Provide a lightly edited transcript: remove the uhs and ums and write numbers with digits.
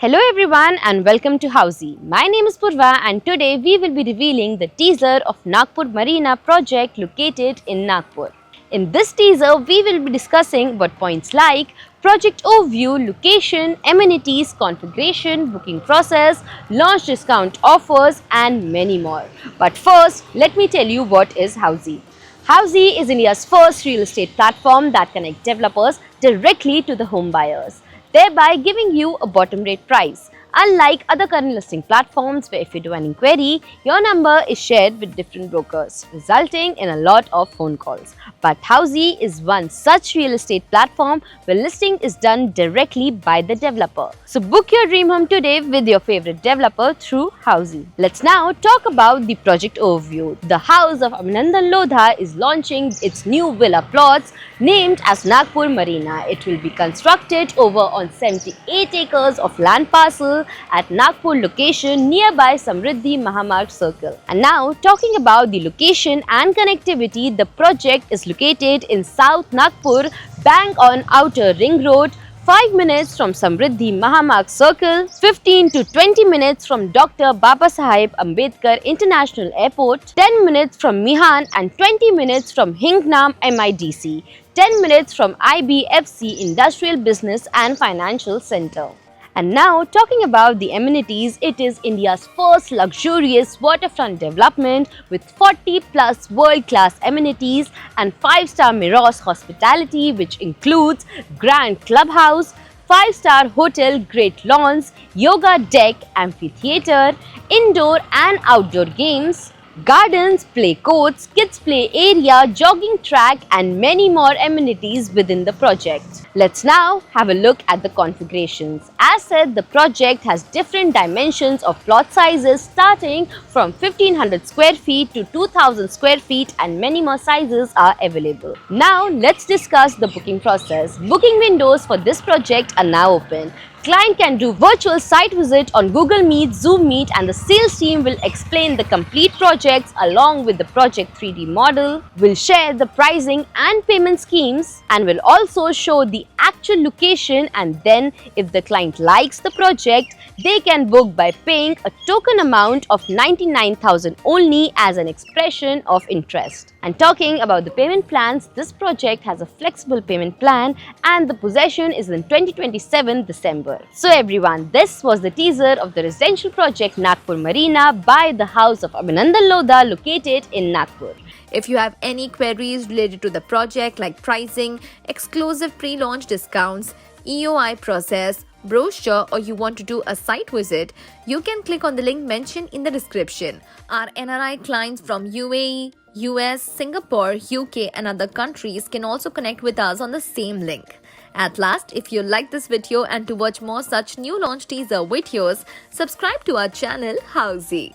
Hello everyone and welcome to Housey. My name is Purva and today we will be revealing the teaser of Nagpur Marina project located in Nagpur. In this teaser, we will be discussing what points like project overview, location, amenities, configuration, booking process, launch discount offers and many more. But first, let me tell you what is Housey. Housey is India's first real estate platform that connects developers directly to the home buyers, thereby giving you a bottom rate price. Unlike other current listing platforms where if you do an inquiry, your number is shared with different brokers, resulting in a lot of phone calls. But Housey is one such real estate platform where listing is done directly by the developer. So book your dream home today with your favorite developer through Housey. Let's now talk about the project overview. The house of Abhinandan Lodha is launching its new villa plots named as Nagpur Marina. It will be constructed over on 78 acres of land parcel at Nagpur location nearby Samriddhi Mahamarg Circle. And now talking about the location and connectivity, the project is located in South Nagpur, bang on Outer Ring Road, 5 minutes from Samriddhi Mahamarg Circle, 15 to 20 minutes from Dr. Babasaheb Ambedkar International Airport, 10 minutes from Mihan and 20 minutes from Hingnam MIDC, 10 minutes from IBFC Industrial Business and Financial Center. And now talking about the amenities, it is India's first luxurious waterfront development with 40 plus world-class amenities and 5-star Miros hospitality, which includes grand clubhouse, 5-star hotel, great lawns, yoga deck, amphitheater, indoor and outdoor games, gardens, play courts, kids play area, jogging track and many more amenities within the project. Let's now have a look at the configurations. As said, the project has different dimensions of plot sizes starting from 1500 square feet to 2000 square feet and many more sizes are available. Now let's discuss the booking process. Booking windows for this project are now open. Client can do virtual site visit on Google Meet, Zoom Meet and the sales team will explain the complete projects along with the project 3D model, will share the pricing and payment schemes and will also show the actual location, and then if the client likes the project, they can book by paying a token amount of 99,000 only as an expression of interest. And talking about the payment plans, this project has a flexible payment plan and the possession is in 2027 December. So everyone, this was the teaser of the residential project Nagpur Marina by the house of Abhinandan Lodha located in Nagpur. If you have any queries related to the project like pricing, exclusive pre-launch discounts, EOI process, brochure or you want to do a site visit, you can click on the link mentioned in the description. Our NRI clients from UAE, US, Singapore, UK and other countries can also connect with us on the same link. At last, if you like this video and to watch more such new launch teaser videos, subscribe to our channel Housey.